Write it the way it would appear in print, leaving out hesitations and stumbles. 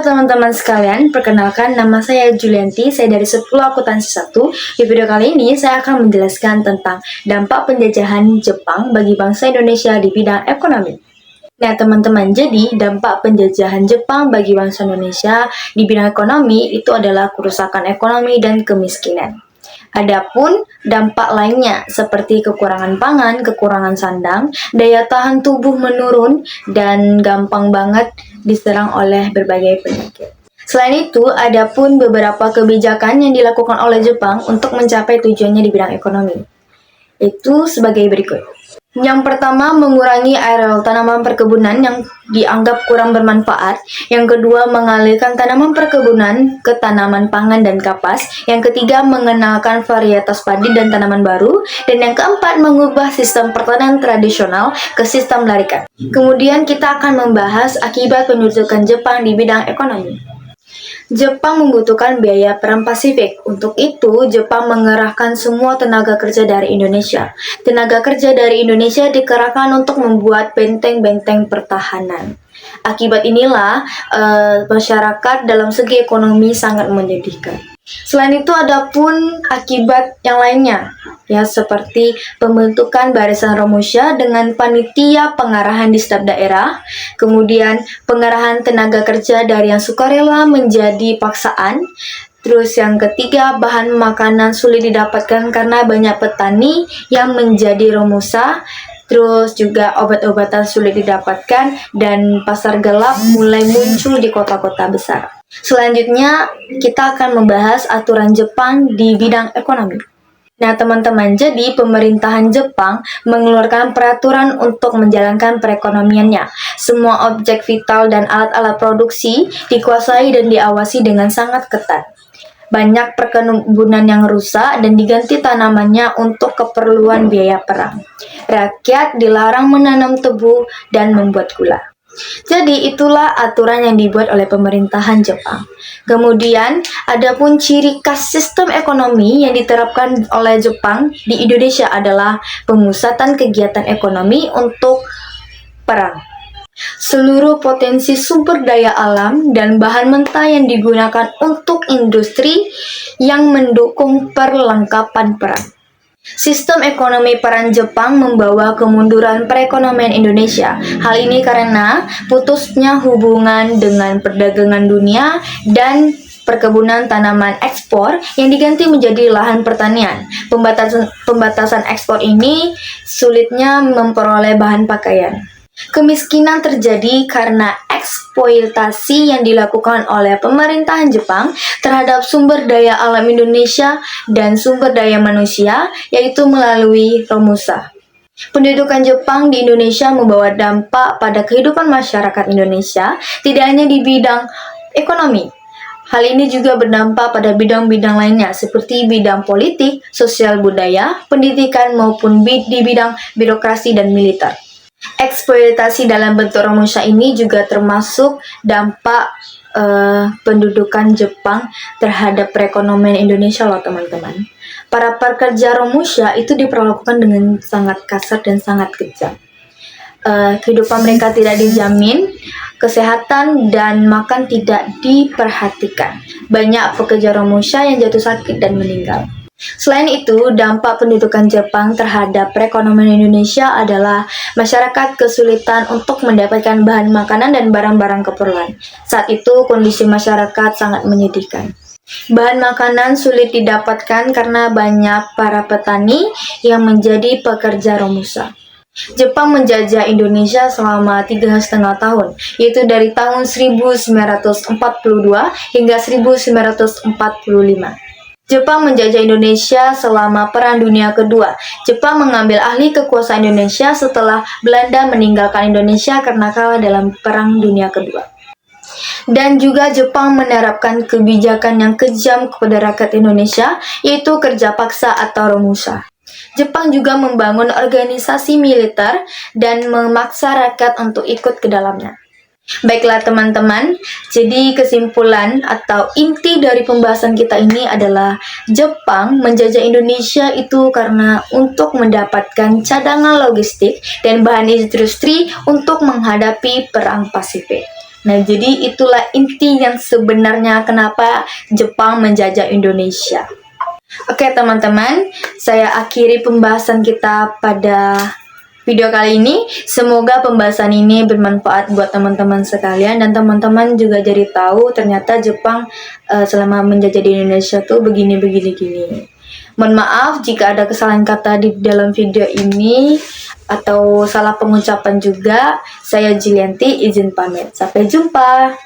Halo teman-teman sekalian, perkenalkan nama saya Julianti, saya dari 10 Akuntansi 1. Di video kali ini saya akan menjelaskan tentang dampak penjajahan Jepang bagi bangsa Indonesia di bidang ekonomi. Nah teman-teman, jadi dampak penjajahan Jepang bagi bangsa Indonesia di bidang ekonomi itu adalah kerusakan ekonomi dan kemiskinan. Adapun dampak lainnya seperti kekurangan pangan, kekurangan sandang, daya tahan tubuh menurun, dan gampang banget diserang oleh berbagai penyakit. Selain itu, ada pun beberapa kebijakan yang dilakukan oleh Jepang untuk mencapai tujuannya di bidang ekonomi. Itu sebagai berikut. Yang pertama, mengurangi areal tanaman perkebunan yang dianggap kurang bermanfaat. Yang kedua, mengalihkan tanaman perkebunan ke tanaman pangan dan kapas. Yang ketiga, mengenalkan varietas padi dan tanaman baru. Dan yang keempat, mengubah sistem pertanian tradisional ke sistem larikan. Kemudian kita akan membahas akibat pendudukan Jepang di bidang ekonomi. Jepang membutuhkan biaya perang Pasifik. Untuk itu, Jepang mengerahkan semua tenaga kerja dari Indonesia. Tenaga kerja dari Indonesia dikerahkan untuk membuat benteng-benteng pertahanan. Akibat inilah, masyarakat dalam segi ekonomi sangat menyedihkan. Selain itu, ada pun akibat yang lainnya, ya seperti pembentukan barisan Romusha dengan panitia pengarahan di setiap daerah, kemudian pengarahan tenaga kerja dari yang sukarela menjadi paksaan. Terus yang ketiga, bahan makanan sulit didapatkan karena banyak petani yang menjadi Romusha. Terus juga obat-obatan sulit didapatkan dan pasar gelap mulai muncul di kota-kota besar. Selanjutnya, kita akan membahas aturan Jepang di bidang ekonomi. Nah, teman-teman, jadi pemerintahan Jepang mengeluarkan peraturan untuk menjalankan perekonomiannya. Semua objek vital dan alat-alat produksi dikuasai dan diawasi dengan sangat ketat. Banyak perkebunan yang rusak dan diganti tanamannya untuk keperluan biaya perang. Rakyat dilarang menanam tebu dan membuat gula. Jadi itulah aturan yang dibuat oleh pemerintahan Jepang. Kemudian ada pun ciri khas sistem ekonomi yang diterapkan oleh Jepang di Indonesia adalah pemusatan kegiatan ekonomi untuk perang. Seluruh potensi sumber daya alam dan bahan mentah yang digunakan untuk industri yang mendukung perlengkapan perang. Sistem ekonomi peran Jepang membawa kemunduran perekonomian Indonesia. Hal ini karena putusnya hubungan dengan perdagangan dunia dan perkebunan tanaman ekspor yang diganti menjadi lahan pertanian. Pembatasan ekspor ini sulitnya memperoleh bahan pakaian. Kemiskinan terjadi karena eksploitasi yang dilakukan oleh pemerintahan Jepang terhadap sumber daya alam Indonesia dan sumber daya manusia, yaitu melalui Romusha. Pendudukan Jepang di Indonesia membawa dampak pada kehidupan masyarakat Indonesia, tidak hanya di bidang ekonomi. Hal ini juga berdampak pada bidang-bidang lainnya seperti bidang politik, sosial budaya, pendidikan maupun di bidang birokrasi dan militer. Eksploitasi dalam bentuk Romusha ini juga termasuk dampak pendudukan Jepang terhadap perekonomian Indonesia loh teman-teman. Para pekerja Romusha itu diperlakukan dengan sangat kasar dan sangat kejam. Kehidupan mereka tidak dijamin, kesehatan dan makan tidak diperhatikan. Banyak pekerja Romusha yang jatuh sakit dan meninggal. Selain itu, dampak pendudukan Jepang terhadap perekonomian Indonesia adalah masyarakat kesulitan untuk mendapatkan bahan makanan dan barang-barang keperluan. Saat itu, kondisi masyarakat sangat menyedihkan. Bahan makanan sulit didapatkan karena banyak para petani yang menjadi pekerja Romusha. Jepang menjajah Indonesia selama 3,5 tahun, yaitu dari tahun 1942 hingga 1945. Jepang menjajah Indonesia selama Perang Dunia Kedua. Jepang mengambil alih kekuasaan Indonesia setelah Belanda meninggalkan Indonesia karena kalah dalam Perang Dunia Kedua. Dan juga Jepang menerapkan kebijakan yang kejam kepada rakyat Indonesia, yaitu kerja paksa atau Romusha. Jepang juga membangun organisasi militer dan memaksa rakyat untuk ikut ke dalamnya. Baiklah teman-teman, jadi kesimpulan atau inti dari pembahasan kita ini adalah Jepang menjajah Indonesia itu karena untuk mendapatkan cadangan logistik dan bahan industri untuk menghadapi Perang Pasifik. Nah, jadi itulah inti yang sebenarnya kenapa Jepang menjajah Indonesia. Oke teman-teman, saya akhiri pembahasan kita pada video kali ini. Semoga pembahasan ini bermanfaat buat teman-teman sekalian dan teman-teman juga jadi tahu ternyata Jepang selama menjajah di Indonesia tuh begini. Mohon maaf jika ada kesalahan kata di dalam video ini atau salah pengucapan juga. Saya Julianti izin pamit. Sampai jumpa.